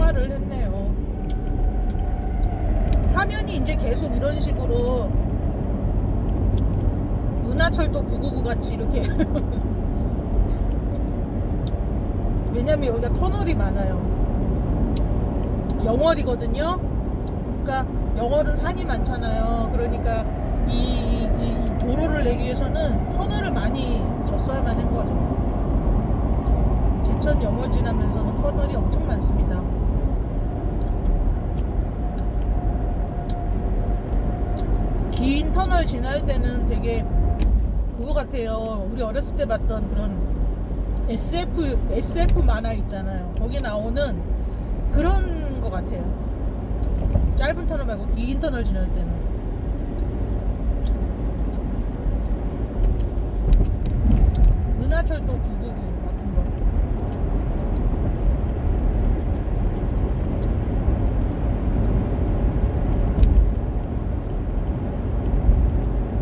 출마를 했네요. 화면이 이제 계속 이런 식으로 은하철도 999 같이 이렇게 왜냐면 여기가 터널이 많아요. 영월이거든요. 그러니까 영월은 산이 많잖아요. 그러니까 이 도로를 내기 위해서는 터널을 많이 졌어야만 한 거죠. 제천 영월 지나면서는 터널이 엄청 많습니다. 긴 터널 지날 때는 되게 그거 같아요. 우리 어렸을 때 봤던 그런 SF 만화 있잖아요. 거기 나오는 그런 거 같아요. 짧은 터널 말고 긴 터널 지날 때는. 은하철도 999 같은 거.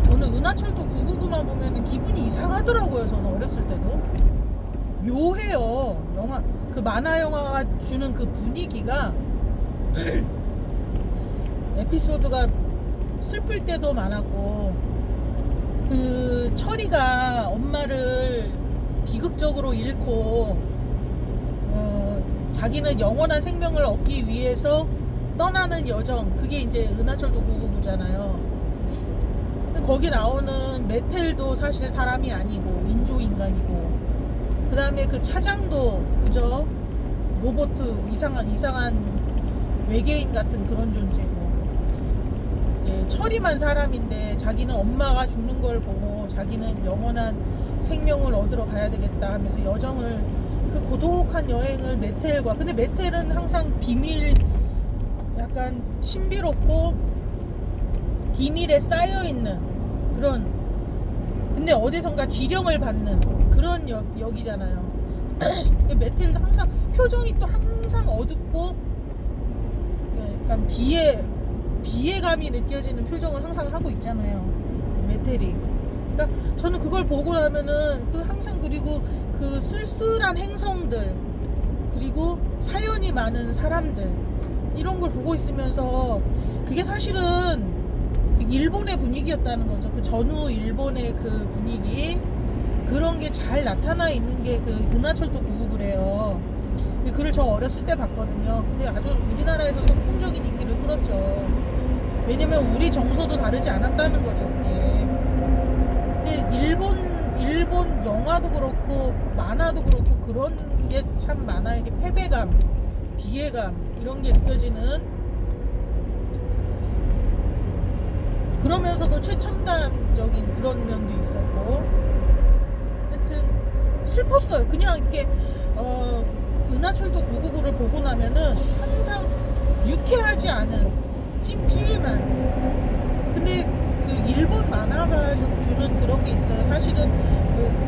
저는 은하철도 999만 보면은 기분이 이상하더라고요. 저는 어렸을 때도 묘해요. 영화 그 만화 영화가 주는 그 분위기가 에피소드가 슬플 때도 많았고, 그 철이가 엄마를 비극적으로 잃고 자기는 영원한 생명을 얻기 위해서 떠나는 여정, 그게 이제 은하철도 999잖아요. 거기 나오는 메텔도 사실 사람이 아니고 인조인간이고, 그 다음에 그 차장도 그저 로봇, 이상한 외계인 같은 그런 존재고, 철이만 사람인데 자기는 엄마가 죽는 걸 보고 자기는 영원한 생명을 얻으러 가야 되겠다 하면서 여정을, 그 고독한 여행을 메텔과, 근데 메텔은 항상 비밀, 약간 신비롭고 비밀에 쌓여있는 그런, 근데 어디선가 지령을 받는 그런 역이잖아요. 메텔은 항상 표정이 또 항상 어둡고 약간 비애감이 느껴지는 표정을 항상 하고 있잖아요, 메텔이. 그러니까 저는 그걸 보고 나면은 그 항상, 그리고 그 쓸쓸한 행성들, 그리고 사연이 많은 사람들, 이런 걸 보고 있으면서 그게 사실은 그 일본의 분위기였다는 거죠. 그 전후 일본의 그 분위기, 그런 게 잘 나타나 있는 게 그 은하철도 999래요. 그를 저 어렸을 때 봤거든요. 근데 아주 우리나라에서 선풍적인 인기를 끌었죠. 왜냐면 우리 정서도 다르지 않았다는 거죠, 그게. 근데 일본 영화도 그렇고 만화도 그렇고 그런 게 참 많아요. 이게 패배감, 비애감, 이런 게 느껴지는, 그러면서도 최첨단적인 그런 면도 있었고, 하여튼 슬펐어요. 그냥 이렇게 은하철도 999를 보고 나면은 항상 유쾌하지 않은 찜찜한, 근데 그 일본 만화가 좀 주는 그런 게 있어요. 사실은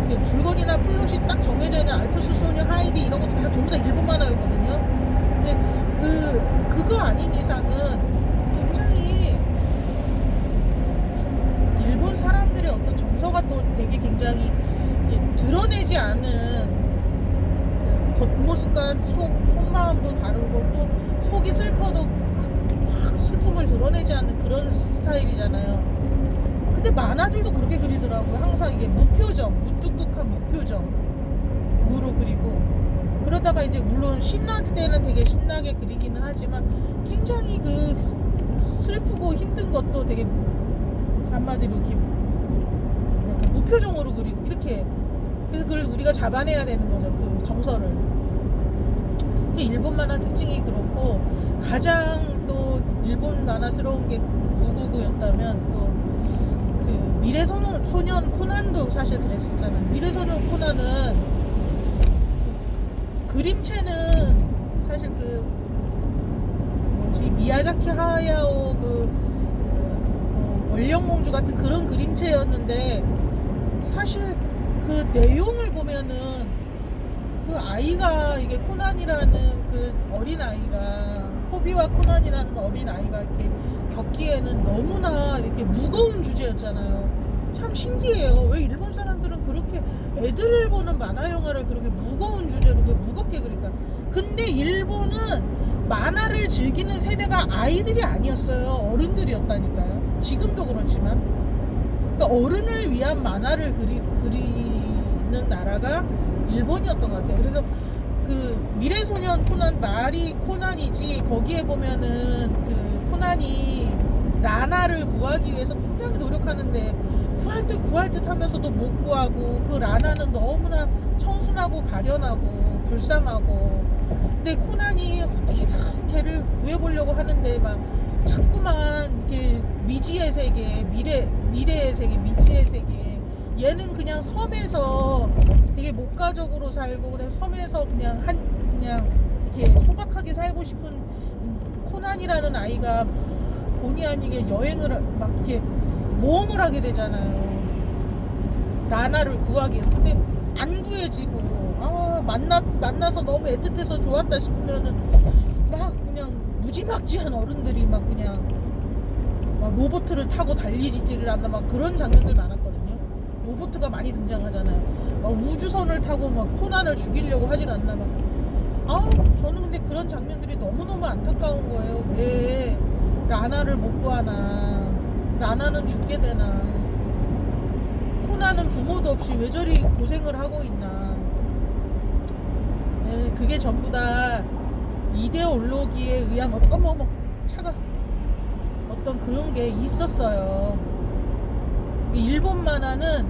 그 줄거리나 플롯이 딱 정해져 있는 알프스 소녀, 하이디 이런 것도 다 전부 다 일본 만화였거든요. 근데 그거 아닌 이상은 굉장히 일본 사람들의 어떤 정서가 또 되게 굉장히 이제 드러내지 않은 그 겉모습과 속마음도 다르고, 또 속이 슬퍼도 확 슬픔을 드러내지 않는 그런 스타일이잖아요. 근데 만화들도 그렇게 그리더라고요. 항상 이게 무표정, 무뚝뚝한 무표정으로 그리고, 그러다가 이제 물론 신날 때는 되게 신나게 그리기는 하지만 굉장히 그 슬프고 힘든 것도 되게 한마디로 이렇게 무표정으로 그리고, 이렇게. 그래서 그걸 우리가 잡아내야 되는 거죠, 그 정서를. 그게 일본 만화 특징이 그렇고, 가장 또 일본 만화스러운 게 999였다면 또 그 미래소년 코난도 사실 그랬었잖아요. 미래소년 코난은 그림체는 사실 그 뭐지, 미야자키 하야오 그 원령공주 같은 그런 그림체였는데, 사실 그 내용을 보면은 그 아이가, 이게 코난이라는 그 어린 아이가, 포비와 코난이라는 어린 아이가 이렇게 겪기에는 너무나 이렇게 무거운 주제였잖아요. 참 신기해요. 왜 일본 사람들은 그렇게 애들을 보는 만화 영화를 그렇게 무거운 주제로 무겁게 그릴까? 근데 일본은 만화를 즐기는 세대가 아이들이 아니었어요. 어른들이었다니까요. 지금도 그렇지만. 그러니까 어른을 위한 만화를 그리는 나라가 일본이었던 것 같아요. 그래서 그 미래소년 코난, 말이 코난이지, 거기에 보면은 그 코난이 라나를 구하기 위해서 굉장히 노력하는데 구할 듯 하면서도 못 구하고, 그 라나는 너무나 청순하고 가련하고 불쌍하고, 근데 코난이 어떻게든 걔를 구해보려고 하는데 막 자꾸만 이렇게 미지의 세계, 미래의 세계, 미지의 세계, 얘는 그냥 섬에서 되게 목가적으로 살고, 그다음에 섬에서 그냥 이렇게 소박하게 살고 싶은 코난이라는 아이가 막 본의 아니게 여행을 막 이렇게 모험을 하게 되잖아요. 라나를 구하기 위해서. 근데 안 구해지고, 만나서 너무 애틋해서 좋았다 싶으면은 막 그냥 무지막지한 어른들이 막 그냥 막 로봇을 타고 달리지를 않나, 막 그런 장면들 많았거든요. 로봇가 많이 등장하잖아요. 막 우주선을 타고 막 코난을 죽이려고 하질 않나 막. 저는 근데 그런 장면들이 너무너무 안타까운 거예요. 왜 라나를 못 구하나, 라나는 죽게 되나, 코난은 부모도 없이 왜 저리 고생을 하고 있나. 그게 전부 다 이데올로기에 의한 어머 차가 어떤 그런 게 있었어요. 일본 만화는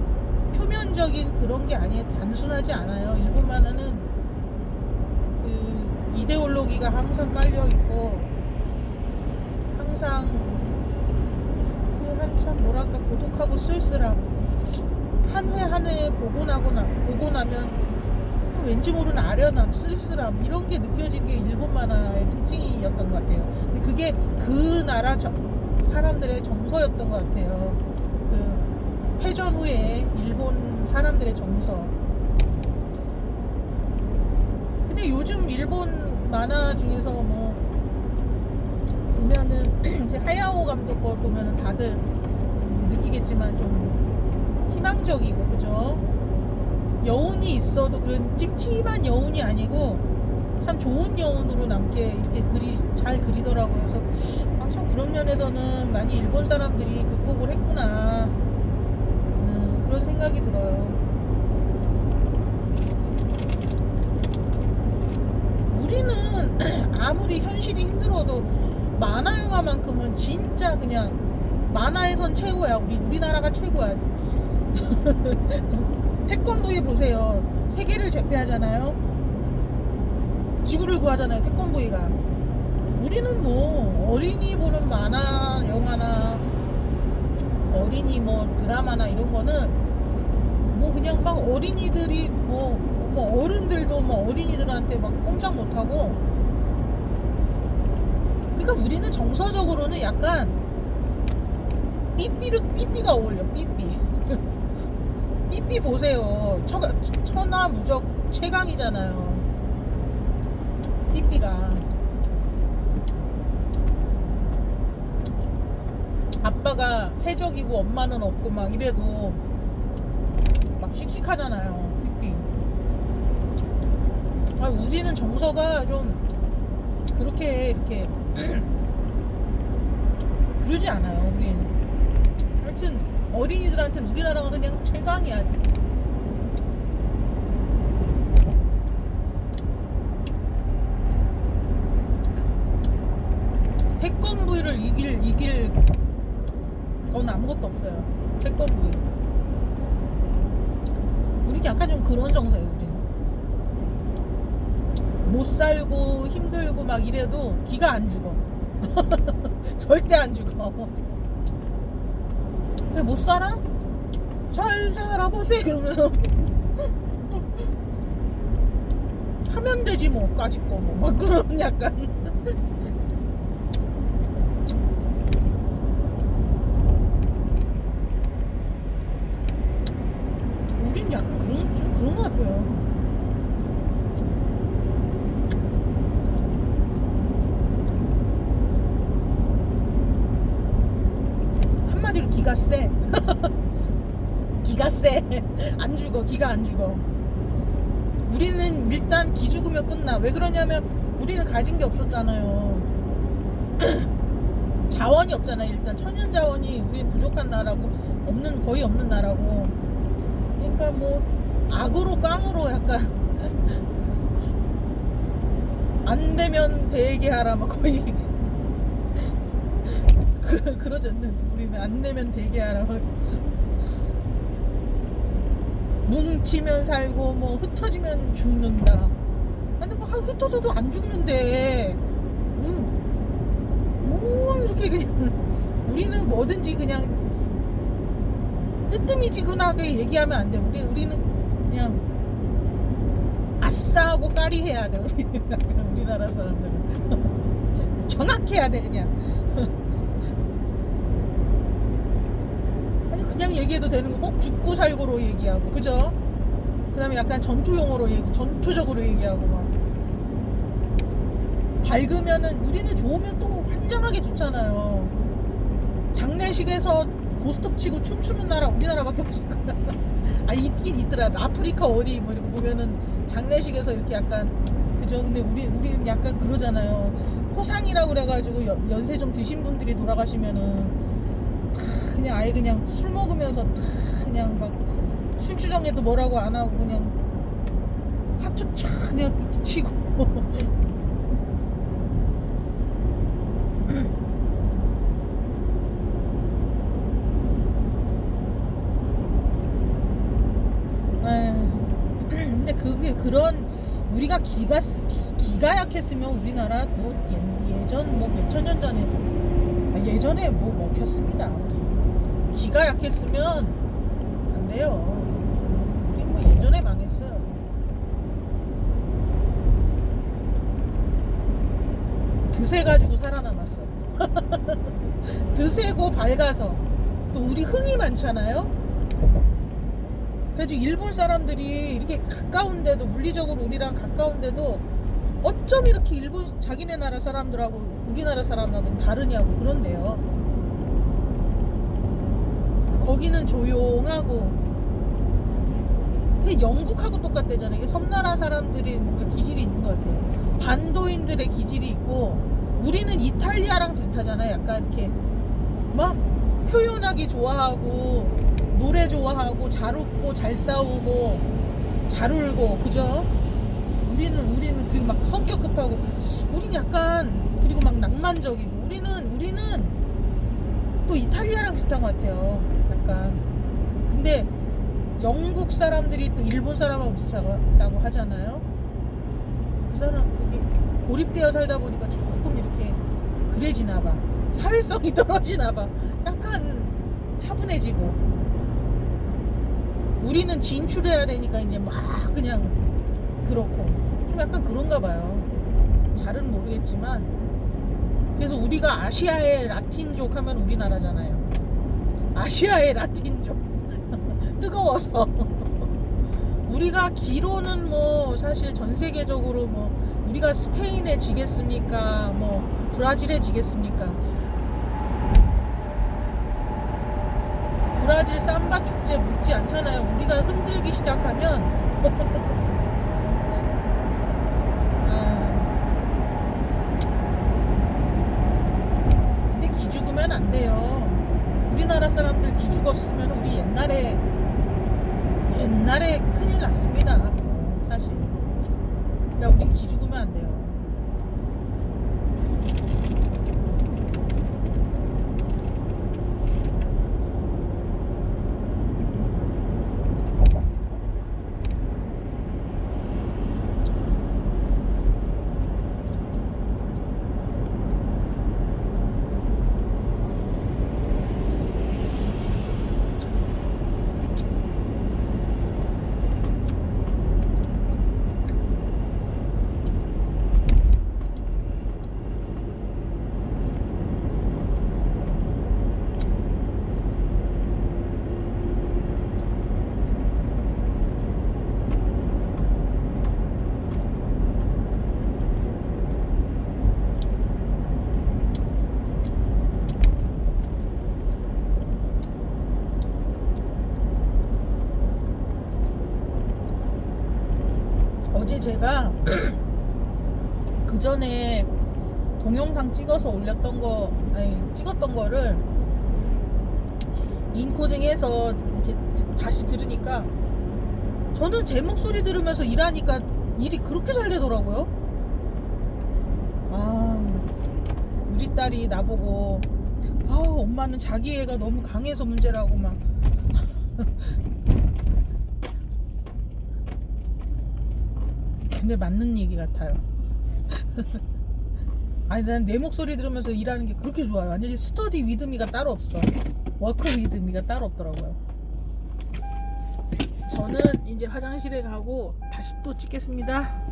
표면적인 그런 게 아니에요. 단순하지 않아요. 일본 만화는 그 이데올로기가 항상 깔려 있고, 항상 그 한참 뭐랄까 고독하고 쓸쓸함, 한 회 한 회 보고 나면 왠지 모르는 아련함, 쓸쓸함, 이런 게 느껴진 게 일본 만화의 특징이었던 것 같아요. 근데 그게 그 나라 사람들의 정서였던 것 같아요. 그 패전 후에 일본 사람들의 정서. 근데 요즘 일본 만화 중에서 뭐 보면은 하야오 감독 거 보면은 다들 느끼겠지만 좀 희망적이고, 그죠? 여운이 있어도 그런 찜찜한 여운이 아니고 참 좋은 여운으로 남게 이렇게 잘 그리더라고요. 그래서 참 그런 면에서는 많이 일본 사람들이 극복을 했구나, 그런 생각이 들어요. 우리는 아무리 현실이 힘들어도 만화 영화만큼은 진짜 그냥 만화에선 최고야. 우리나라가 최고야. 태권브이 보세요. 세계를 제패하잖아요. 지구를 구하잖아요. 태권브이가. 우리는 뭐 어린이 보는 만화 영화나 어린이 뭐 드라마나 이런 거는 뭐 그냥 막 어린이들이 뭐 어른들도 뭐 어린이들한테 막 꼼짝 못하고. 그러니까 우리는 정서적으로는 약간 삐삐가 어울려. 삐삐 보세요. 천하무적 최강이잖아요. 삐삐가. 아빠가 해적이고 엄마는 없고 막 이래도 막 씩씩하잖아요. 삐삐. 우리는 정서가 좀 그렇게 이렇게 그러지 않아요. 우린 하여튼 어린이들한테는 우리나라가 그냥 최강이야. 태권브이를 이길 건 아무것도 없어요. 태권브이. 우리 약간 좀 그런 정서예요. 우리는 못 살고 힘들고 막 이래도 기가 안 죽어. 절대 안 죽어. 왜 못 살아? 잘 살아보세요. 그러면서 하면 되지 뭐, 까짓 거 뭐 막 그런 약간. 우린 약간 좀 그런 것 같아요. 한마디로 기가 세. 기가 세. 안 죽어. 기가 안 죽어. 우리는 일단 기 죽으면 끝나. 왜 그러냐면 우리는 가진 게 없었잖아요. 자원이 없잖아요. 일단 천연 자원이 우리 부족한 나라고 거의 없는 나라고. 그러니까 뭐 악으로 깡으로 약간 안 되면 되게 하라 막 거의 그러죠. 우리는 안 되면 되게 하라 막 뭉치면 살고 뭐 흩어지면 죽는다. 근데 뭐 흩어져도 안 죽는데 뭐 이렇게 그냥 우리는 뭐든지 그냥 뜨뜨미지근하게 얘기하면 안 돼. 우리는 그냥 아싸하고 까리해야 돼. 우리나라 사람들은 정확해야 돼 그냥. 아니 그냥 얘기해도 되는 거 꼭 죽고 살고로 얘기하고 그죠? 그 다음에 약간 전투적으로 얘기하고 막 밝으면은 우리는 좋으면 또 환장하게 좋잖아요. 장례식에서 고스톱 치고 춤추는 나라 우리나라밖에 없을 거야. 아 있긴 있더라. 아프리카 어디 뭐 이렇게 보면은 장례식에서 이렇게 약간 그죠? 근데 우리는 약간 그러잖아요. 호상이라고 그래가지고 연세 좀 드신 분들이 돌아가시면은 다 그냥 아예 그냥 술 먹으면서 다 그냥 막 술주정에도 뭐라고 안 하고 그냥 화투 촥 그냥 치고 근데 그게 그런 우리가 기가 약했으면 우리나라 뭐 예전 뭐 몇천 년 전에 예전에 뭐 먹혔습니다. 우리 기가 약했으면 안 돼요. 우리 뭐 예전에 망했어요. 드세 가지고 살아남았어. 드세고 밝아서 또 우리 흥이 많잖아요. 그래서 일본 사람들이 이렇게 가까운데도 물리적으로 우리랑 가까운데도 어쩜 이렇게 일본 자기네 나라 사람들하고 우리나라 사람하고는 다르냐고 그런데요. 거기는 조용하고 그게 영국하고 똑같대잖아요. 이게 섬나라 사람들이 뭔가 기질이 있는 것 같아요. 반도인들의 기질이 있고 우리는 이탈리아랑 비슷하잖아요. 약간 이렇게 막 표현하기 좋아하고 노래 좋아하고 잘 웃고 잘 싸우고 잘 울고 그죠? 우리는 그리고 막 성격 급하고 우리는 약간 그리고 막 낭만적이고 우리는 또 이탈리아랑 비슷한 것 같아요. 약간 근데 영국 사람들이 또 일본 사람하고 비슷하다고 하잖아요. 그 사람들이 고립되어 살다 보니까 조금 이렇게 그래지나 봐. 사회성이 떨어지나 봐. 약간 차분해지고 우리는 진출해야 되니까 이제 막 그냥 그렇고 좀 약간 그런가 봐요. 잘은 모르겠지만 그래서 우리가 아시아의 라틴족 하면 우리나라잖아요. 아시아의 라틴족 뜨거워서 우리가 기로는 뭐 사실 전 세계적으로 뭐 우리가 스페인에 지겠습니까? 뭐 브라질에 지겠습니까? 브라질 삼바 축제 못지 않잖아요. 우리가 흔들기 시작하면 근데 기죽으면 안 돼요. 우리나라 사람들 기죽었으면 우리 옛날에 큰일 났습니다. 사실. 그러니까 우리 기죽으면 안 돼요. 어제 제가 그 전에 동영상 찍어서 올렸던 거, 아니 찍었던 거를 인코딩해서 이렇게 다시 들으니까 저는 제 목소리 들으면서 일하니까 일이 그렇게 잘 되더라고요. 우리 딸이 나보고 엄마는 자기 애가 너무 강해서 문제라고 막 근데 맞는 얘기 같아요. 아니 난 내 목소리 들으면서 일하는 게 그렇게 좋아요. 완전히 스터디 위드미가 따로 없어. 워크 위드미가 따로 없더라고요. 저는 이제 화장실에 가고 다시 또 찍겠습니다.